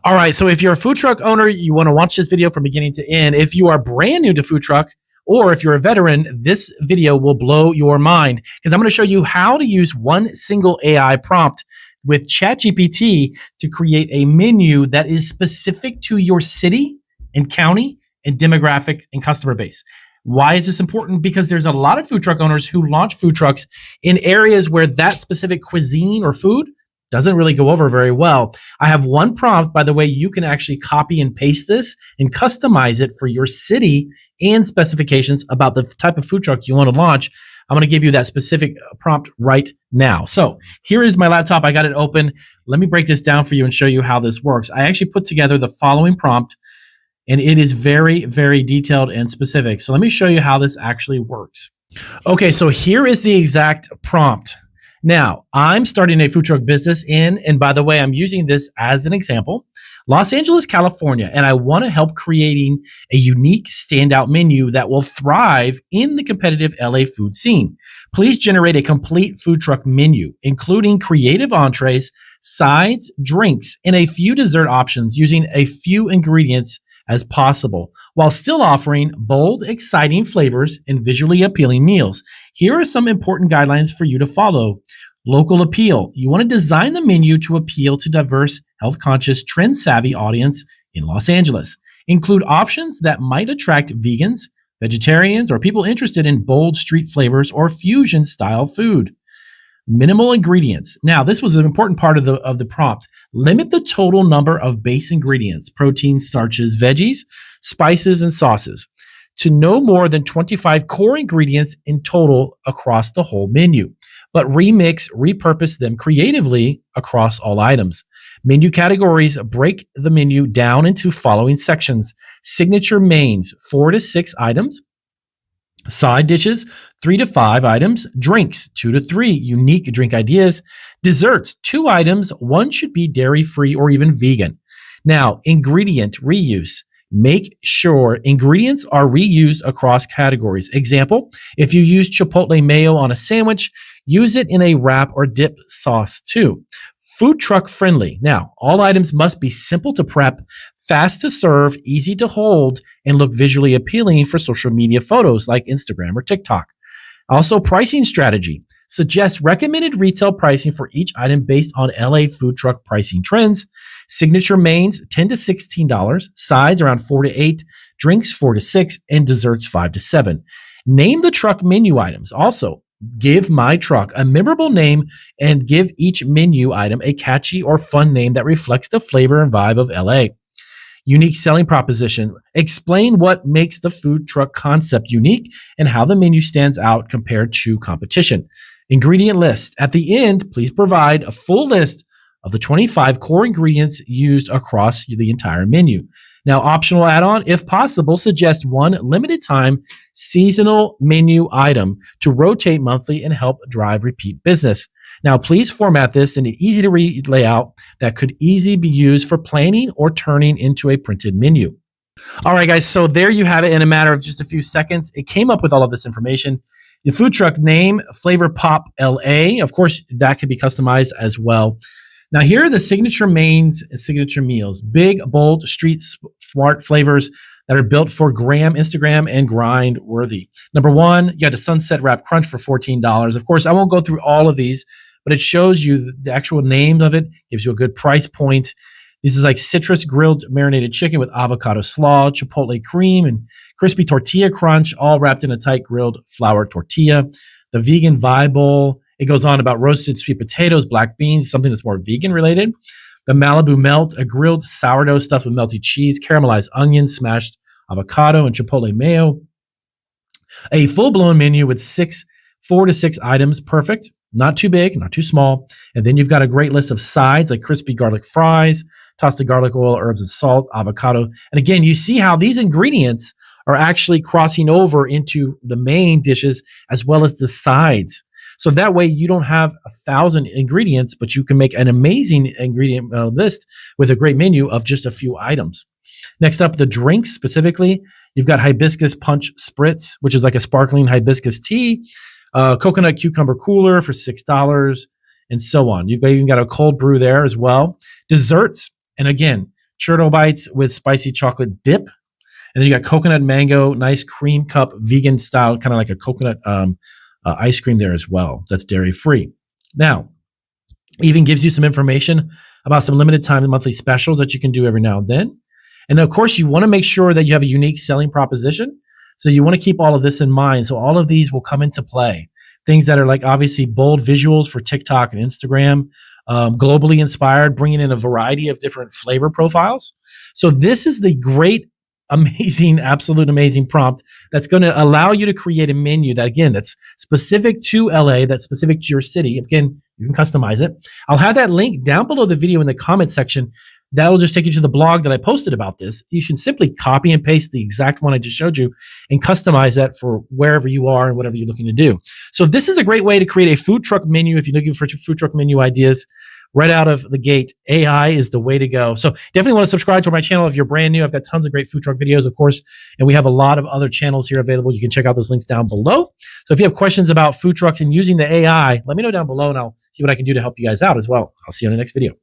All right, so if you're a food truck owner, you want to watch this video from beginning to end. If you are brand new to food truck, or if you're a veteran, this video will blow your mind because I'm going to show you how to use one single AI prompt with ChatGPT to create a menu that is specific to your city and county and demographic and customer base. Why is this important? Because there's a lot of food truck owners who launch food trucks in areas where that specific cuisine or food doesn't really go over very well. I have one prompt, by the way, you can actually copy and paste this and customize it for your city and specifications about the type of food truck you want to launch. I'm going to give you that specific prompt right now. So here is my laptop. I got it open. Let me break this down for you and show you how this works. I actually put together the following prompt, and it is very, very detailed and specific. So let me show you how this actually works. Okay, so here is the exact prompt. Now, I'm starting a food truck business and by the way, I'm using this as an example, Los Angeles, California, and I want to help creating a unique standout menu that will thrive in the competitive LA food scene. Please generate a complete food truck menu, including creative entrees, sides, drinks, and a few dessert options using a few ingredients as possible, while still offering bold, exciting flavors and visually appealing meals. Here are some important guidelines for you to follow. Local appeal. You want to design the menu to appeal to diverse, health-conscious, trend-savvy audience in Los Angeles. Include options that might attract vegans, vegetarians, or people interested in bold street flavors or fusion-style food. Minimal ingredients. Now, this was an important part of the prompt. Limit the total number of base ingredients, proteins, starches, veggies, spices, and sauces, to no more than 25 core ingredients in total across the whole menu, but repurpose them creatively across all items. Menu categories. Break the menu down into following sections. Signature mains, 4 to 6 items. Side dishes, 3 to 5 items. Drinks, 2 to 3 unique drink ideas. Desserts, 2 items. 1 should be dairy-free or even vegan. Now, ingredient reuse. Make sure ingredients are reused across categories. Example, if you use Chipotle mayo on a sandwich, use it in a wrap or dip sauce too. Food truck friendly. Now, all items must be simple to prep, fast to serve, easy to hold, and look visually appealing for social media photos like Instagram or TikTok. Also, pricing strategy. Suggest recommended retail pricing for each item based on LA food truck pricing trends. Signature mains, $10 to $16. Sides, around 4 to 8. Drinks, 4 to 6. And desserts, 5 to 7. Name the truck menu items. Also, give my truck a memorable name and give each menu item a catchy or fun name that reflects the flavor and vibe of LA. Unique selling proposition. Explain what makes the food truck concept unique and how the menu stands out compared to competition. Ingredient list. At the end, please provide a full list of the 25 core ingredients used across the entire menu. Now, optional add-on, if possible, suggest one limited time seasonal menu item to rotate monthly and help drive repeat business. Now, please format this in an easy to read layout that could easily be used for planning or turning into a printed menu. All right, guys, so there you have it in a matter of just a few seconds. It came up with all of this information. The food truck name, Flavor Pop LA. Of course, that can be customized as well. Now, here are the signature mains and signature meals. Big, bold, street smart flavors that are built for Instagram, and grind worthy. Number 1, you got a Sunset Wrap Crunch for $14. Of course, I won't go through all of these, but it shows you the actual name of it, gives you a good price point. This is like citrus grilled marinated chicken with avocado slaw, chipotle cream, and crispy tortilla crunch, all wrapped in a tight grilled flour tortilla. The vegan vibe bowl. It goes on about roasted sweet potatoes, black beans, something that's more vegan related. The Malibu Melt, a grilled sourdough stuffed with melty cheese, caramelized onions, smashed avocado, and chipotle mayo. A full-blown menu with 4 to 6 items, perfect. Not too big, not too small. And then you've got a great list of sides like crispy garlic fries, toasted garlic oil, herbs and salt, avocado. And again, you see how these ingredients are actually crossing over into the main dishes as well as the sides. So that way you don't have 1,000 ingredients, but you can make an amazing ingredient list with a great menu of just a few items. Next up, the drinks specifically. You've got hibiscus punch spritz, which is like a sparkling hibiscus tea, coconut cucumber cooler for $6, and so on. You've even got a cold brew there as well. Desserts, and again, churro bites with spicy chocolate dip. And then you got coconut mango, nice cream cup, vegan style, kind of like a coconut ice cream there as well. That's dairy free. Now, even gives you some information about some limited time and monthly specials that you can do every now and then. And of course, you want to make sure that you have a unique selling proposition. So you want to keep all of this in mind. So all of these will come into play. Things that are like obviously bold visuals for TikTok and Instagram, globally inspired, bringing in a variety of different flavor profiles. So this is the great, amazing, absolute amazing prompt that's going to allow you to create a menu that, again, that's specific to LA, that's specific to your city. Again, you can customize it. I'll have that link down below the video in the comment section. That'll just take you to the blog that I posted about this. You can simply copy and paste the exact one I just showed you and customize that for wherever you are and whatever you're looking to do. So this is a great way to create a food truck menu if you're looking for food truck menu ideas. Right out of the gate, AI is the way to go. So definitely want to subscribe to my channel if you're brand new. I've got tons of great food truck videos, of course, and we have a lot of other channels here available. You can check out those links down below. So if you have questions about food trucks and using the AI, let me know down below and I'll see what I can do to help you guys out as well. I'll see you on the next video.